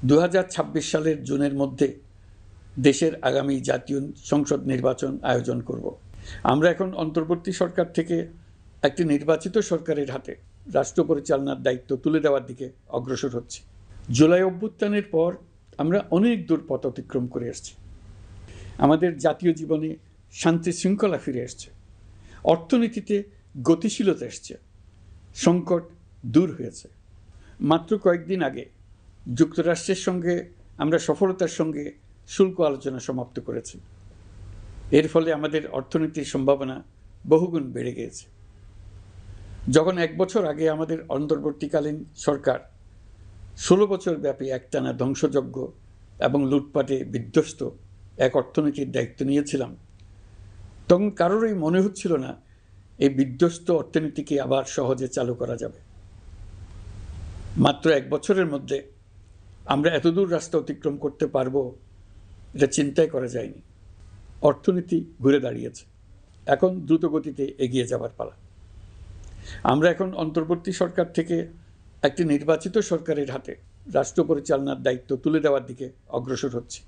2026 সালের জুনের মধ্যে দেশের আগামী জাতীয় সংসদ নির্বাচন আয়োজন করব। আমরা এখন অন্তর্বর্তী সরকার থেকে একটি নির্বাচিত সরকারের হাতে রাষ্ট্র পরিচালনার দায়িত্ব তুলে দেওয়ার দিকে অগ্রসর হচ্ছি। জুলাই অভ্যুত্থানের পর আমরা অনেক দূর পথ অতিক্রম করে এসেছি। আমাদের জাতীয় জীবনে শান্তি শৃঙ্খলা ফিরে এসছে, অর্থনীতিতে গতিশীলতা এসছে, সংকট দূর হয়েছে। মাত্র কয়েকদিন আগে যুক্তরাষ্ট্রের সঙ্গে আমরা সফলতার সঙ্গে শুল্ক আলোচনা সমাপ্ত করেছি। এর ফলে আমাদের অর্থনীতির সম্ভাবনা বহুগুণ বেড়ে গিয়েছে। যখন 1 বছর আগে আমাদের অন্তর্বর্তীকালীন সরকার 16 বছর ব্যাপী একটানা ধ্বংসযজ্ঞ এবং লুটপাটে বিধ্বস্ত এক অর্থনীতির দায়িত্ব নিয়েছিলাম, তখন কারোরই মনে হচ্ছিল না এই বিধ্বস্ত অর্থনীতিকে আবার সহজে চালু করা যাবে। মাত্র 1 বছরের মধ্যে আমরা এতদূর রাস্তা অতিক্রম করতে পারবো এটা চিন্তাই করা যায়নি। অর্থনীতি ঘুরে দাঁড়িয়েছে, এখন দ্রুত গতিতে এগিয়ে যাবার পালা। আমরা এখন অন্তর্বর্তী সরকার থেকে একটি নির্বাচিত সরকারের হাতে রাষ্ট্র পরিচালনার দায়িত্ব তুলে দেওয়ার দিকে অগ্রসর হচ্ছি।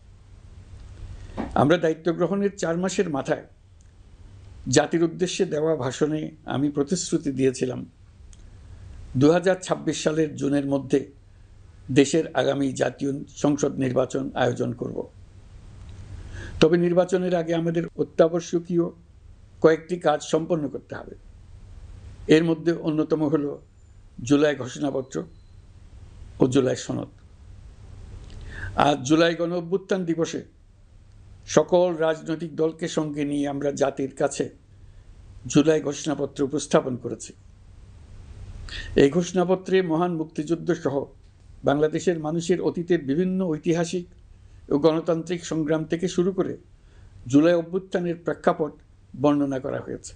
আমরা দায়িত্ব গ্রহণের 4 মাসের মাথায় জাতির উদ্দেশ্যে দেওয়া ভাষণে আমি প্রতিশ্রুতি দিয়েছিলাম 2026 সালের জুনের মধ্যে দেশের আগামী জাতীয় সংসদ নির্বাচন আয়োজন করব। তবে নির্বাচনের আগে আমাদের অত্যাবশ্যকীয় কয়েকটি কাজ সম্পন্ন করতে হবে। এর মধ্যে অন্যতম হল জুলাই ঘোষণাপত্র ও জুলাই সনদ। আজ জুলাই গণ অভ্যুত্থান দিবসে সকল রাজনৈতিক দলকে সঙ্গে নিয়ে আমরা জাতির কাছে জুলাই ঘোষণাপত্র উপস্থাপন করেছি। এই ঘোষণাপত্রে মহান মুক্তিযুদ্ধ সহ বাংলাদেশের মানুষের অতীতের বিভিন্ন ঐতিহাসিক ও গণতান্ত্রিক সংগ্রাম থেকে শুরু করে জুলাই অভ্যুত্থানের প্রেক্ষাপট বর্ণনা করা হয়েছে।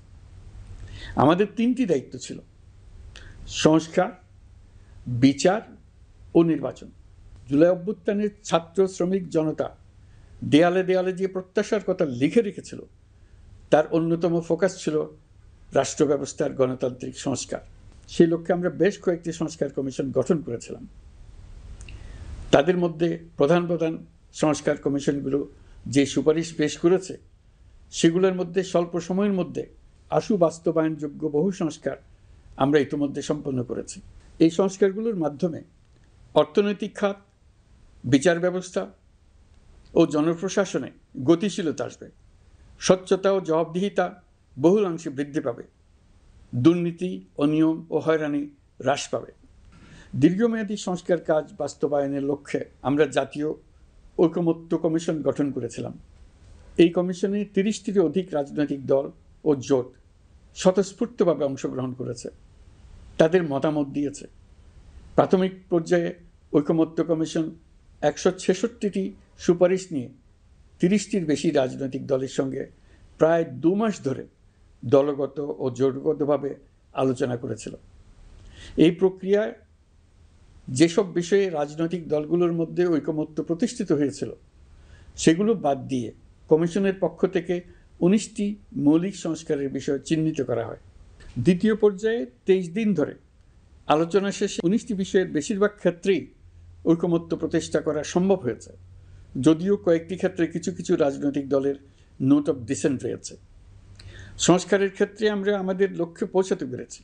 আমাদের 3টি দায়িত্ব ছিল: সংস্কার, বিচার ও নির্বাচন। জুলাই অভ্যুত্থানের ছাত্র শ্রমিক জনতা দেয়ালে দেয়ালে যে প্রত্যাশার কথা লিখে রেখেছিল তার অন্যতম ফোকাস ছিল রাষ্ট্র ব্যবস্থার গণতান্ত্রিক সংস্কার। সেই লক্ষ্যে আমরা বেশ কয়েকটি সংস্কার কমিশন গঠন করেছিলাম। তাদের মধ্যে প্রধান প্রধান সংস্কার কমিশনগুলো যে সুপারিশ পেশ করেছে সেগুলোর মধ্যে স্বল্প সময়ের মধ্যে আশু বাস্তবায়নযোগ্য বহু সংস্কার আমরা ইতিমধ্যে সম্পন্ন করেছি। এই সংস্কারগুলোর মাধ্যমে অর্থনৈতিক খাত, বিচার ব্যবস্থা ও জনপ্রশাসনে গতিশীলতা আসবে, স্বচ্ছতা ও জবাবদিহিতা বহুলাংশে বৃদ্ধি পাবে, দুর্নীতি, অনিয়ম ও হয়রানি হ্রাস পাবে। দীর্ঘমেয়াদী সংস্কার কাজ বাস্তবায়নের লক্ষ্যে আমরা জাতীয় ঐকমত্য কমিশন গঠন করেছিলাম। এই কমিশনে 30টিরও অধিক রাজনৈতিক দল ও জোট স্বতঃস্ফূর্তভাবে অংশগ্রহণ করেছে, তাদের মতামত দিয়েছে। প্রাথমিক পর্যায়ে ঐকমত্য কমিশন 166টি সুপারিশ নিয়ে 30টির বেশি রাজনৈতিক দলের সঙ্গে প্রায় 2 মাস ধরে দলগত ও জোটগতভাবে আলোচনা করেছিল। এই প্রক্রিয়ায় যেসব বিষয়ে রাজনৈতিক দলগুলোর মধ্যে ঐকমত্য প্রতিষ্ঠিত হয়েছিল সেগুলো বাদ দিয়ে কমিশনের পক্ষ থেকে 19টি মৌলিক সংস্কারের বিষয় চিহ্নিত করা হয়। দ্বিতীয় পর্যায়ে 23 দিন ধরে আলোচনা শেষে 19টি বিষয়ের বেশিরভাগ ক্ষেত্রেই ঐকমত্য প্রতিষ্ঠা করা সম্ভব হয়েছে, যদিও কয়েকটি ক্ষেত্রে কিছু কিছু রাজনৈতিক দলের নোট অফ ডিসেন্ট রয়েছে। সংস্কারের ক্ষেত্রে আমরা আমাদের লক্ষ্যে পৌঁছাতে পেরেছি।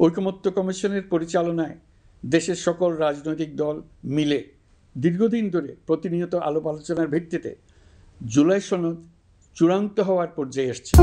ঐকমত্য কমিশনের পরিচালনায় দেশের সকল রাজনৈতিক দল মিলে দীর্ঘদিন ধরে প্রতিনিয়ত আলাপ আলোচনার ভিত্তিতে জুলাই সনদ চূড়ান্ত হওয়ার পর্যায়ে এসেছে।